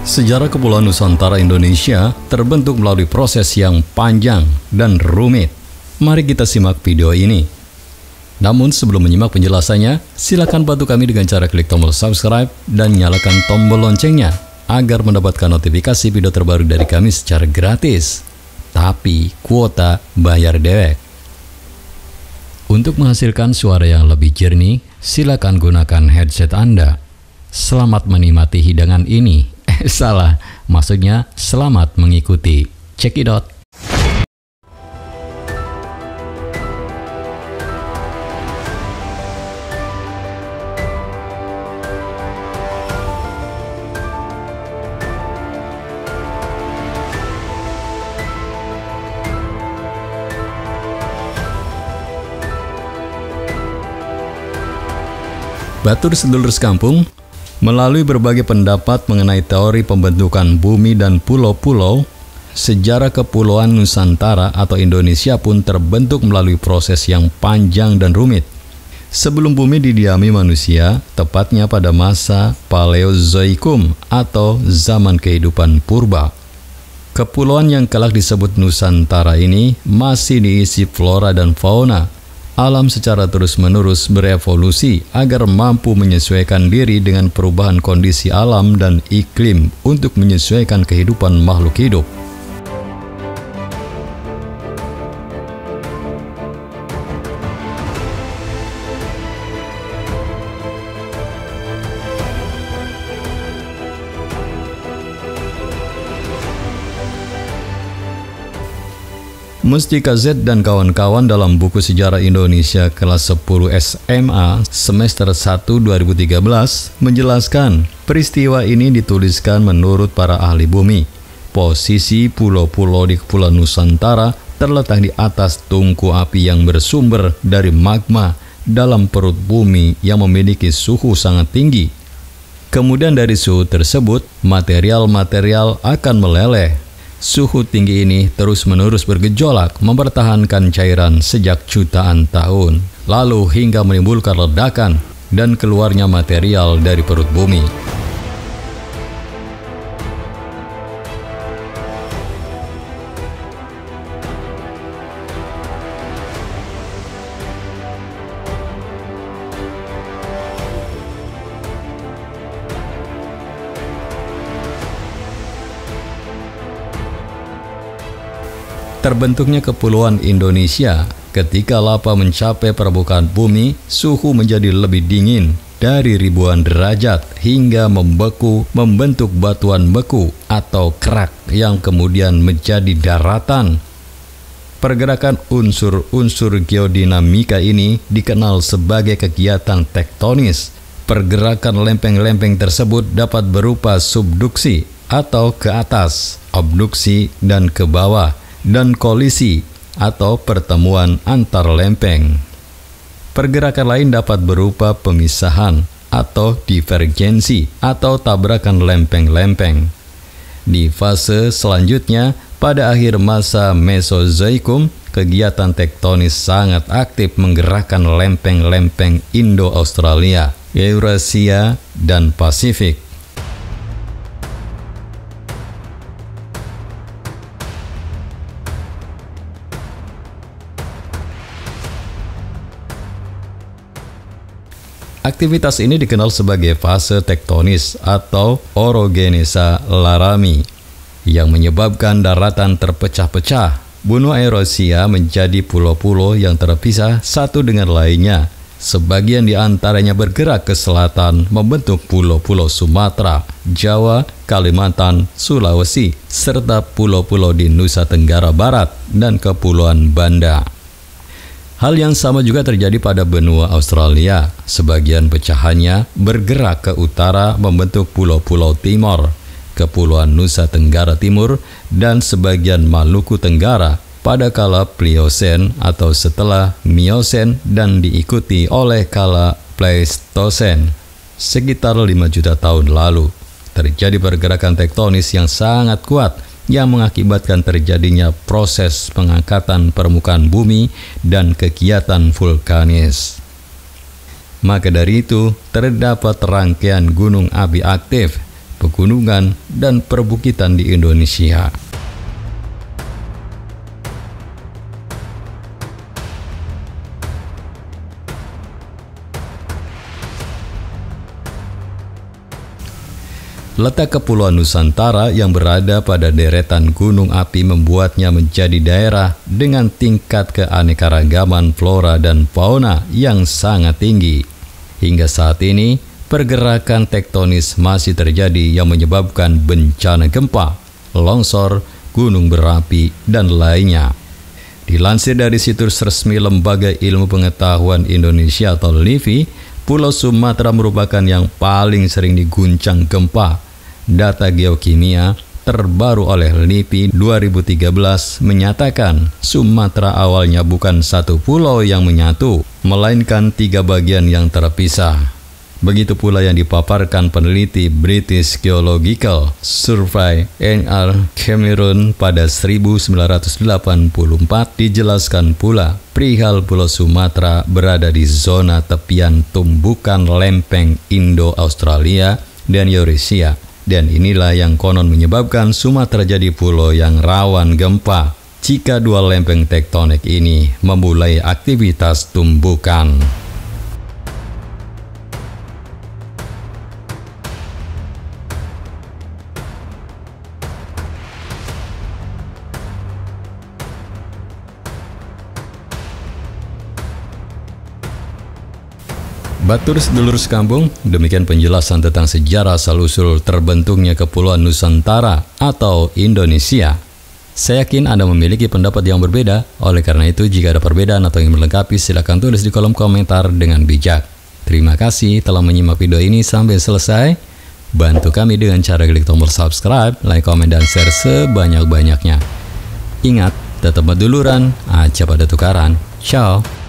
Sejarah Kepulauan Nusantara Indonesia terbentuk melalui proses yang panjang dan rumit. Mari kita simak video ini. Namun sebelum menyimak penjelasannya, silakan bantu kami dengan cara klik tombol subscribe dan nyalakan tombol loncengnya agar mendapatkan notifikasi video terbaru dari kami secara gratis. Tapi kuota bayar dewek. Untuk menghasilkan suara yang lebih jernih, silakan gunakan headset Anda. Selamat menikmati hidangan ini. Salah, maksudnya selamat mengikuti. Check it out. Batur sedulur sekampung, melalui berbagai pendapat mengenai teori pembentukan bumi dan pulau-pulau, sejarah Kepulauan Nusantara atau Indonesia pun terbentuk melalui proses yang panjang dan rumit. Sebelum bumi didiami manusia, tepatnya pada masa Paleozoikum atau zaman kehidupan purba. Kepulauan yang kelak disebut Nusantara ini masih diisi flora dan fauna. Alam secara terus-menerus berevolusi agar mampu menyesuaikan diri dengan perubahan kondisi alam dan iklim untuk menyesuaikan kehidupan makhluk hidup. Mustika Z dan kawan-kawan dalam buku Sejarah Indonesia kelas 10 SMA semester 1 2013 menjelaskan peristiwa ini dituliskan menurut para ahli bumi. Posisi pulau-pulau di Kepulauan Nusantara terletak di atas tungku api yang bersumber dari magma dalam perut bumi yang memiliki suhu sangat tinggi. Kemudian dari suhu tersebut, material-material akan meleleh. Suhu tinggi ini terus-menerus bergejolak mempertahankan cairan sejak jutaan tahun, lalu hingga menimbulkan ledakan dan keluarnya material dari perut bumi. Terbentuknya Kepulauan Indonesia ketika lava mencapai permukaan bumi, suhu menjadi lebih dingin dari ribuan derajat hingga membeku, membentuk batuan beku atau kerak yang kemudian menjadi daratan. Pergerakan unsur-unsur geodinamika ini dikenal sebagai kegiatan tektonis. Pergerakan lempeng-lempeng tersebut dapat berupa subduksi atau ke atas, abduksi dan ke bawah, dan kolisi atau pertemuan antar lempeng. Pergerakan lain dapat berupa pemisahan atau divergensi atau tabrakan lempeng-lempeng. Di fase selanjutnya, pada akhir masa Mesozoikum, kegiatan tektonis sangat aktif menggerakkan lempeng-lempeng Indo-Australia, Eurasia, dan Pasifik. Aktivitas ini dikenal sebagai fase tektonis atau orogenesa Laramie yang menyebabkan daratan terpecah-pecah. Benua Eurasia menjadi pulau-pulau yang terpisah satu dengan lainnya. Sebagian di antaranya bergerak ke selatan membentuk pulau-pulau Sumatera, Jawa, Kalimantan, Sulawesi, serta pulau-pulau di Nusa Tenggara Barat dan Kepulauan Banda. Hal yang sama juga terjadi pada benua Australia. Sebagian pecahannya bergerak ke utara membentuk pulau-pulau Timor, Kepulauan Nusa Tenggara Timur, dan sebagian Maluku Tenggara pada kala Pliocene atau setelah Miocene dan diikuti oleh kala Pleistocene. Sekitar 5 juta tahun lalu, terjadi pergerakan tektonis yang sangat kuat yang mengakibatkan terjadinya proses pengangkatan permukaan bumi dan kegiatan vulkanis. Maka dari itu, terdapat rangkaian gunung api aktif pegunungan dan perbukitan di Indonesia. Letak Kepulauan Nusantara yang berada pada deretan gunung api membuatnya menjadi daerah dengan tingkat keanekaragaman flora dan fauna yang sangat tinggi. Hingga saat ini, pergerakan tektonis masih terjadi yang menyebabkan bencana gempa, longsor, gunung berapi, dan lainnya. Dilansir dari situs resmi Lembaga Ilmu Pengetahuan Indonesia atau LIPI, Pulau Sumatera merupakan yang paling sering diguncang gempa. Data geokimia terbaru oleh LIPI 2013 menyatakan Sumatera awalnya bukan satu pulau yang menyatu, melainkan 3 bagian yang terpisah. Begitu pula yang dipaparkan peneliti British Geological Survey NR Cameron pada 1984. Dijelaskan pula perihal Pulau Sumatera berada di zona tepian tumbukan lempeng Indo-Australia dan Eurasia, dan inilah yang konon menyebabkan Sumatera jadi pulau yang rawan gempa jika dua lempeng tektonik ini memulai aktivitas tumbukan. Batur sedulur sekampung, demikian penjelasan tentang sejarah asal-usul terbentuknya Kepulauan Nusantara atau Indonesia. Saya yakin Anda memiliki pendapat yang berbeda, oleh karena itu jika ada perbedaan atau ingin melengkapi silakan tulis di kolom komentar dengan bijak. Terima kasih telah menyimak video ini sampai selesai. Bantu kami dengan cara klik tombol subscribe, like, komen, dan share sebanyak-banyaknya. Ingat, tetap berduluran, aja pada tukaran. Ciao.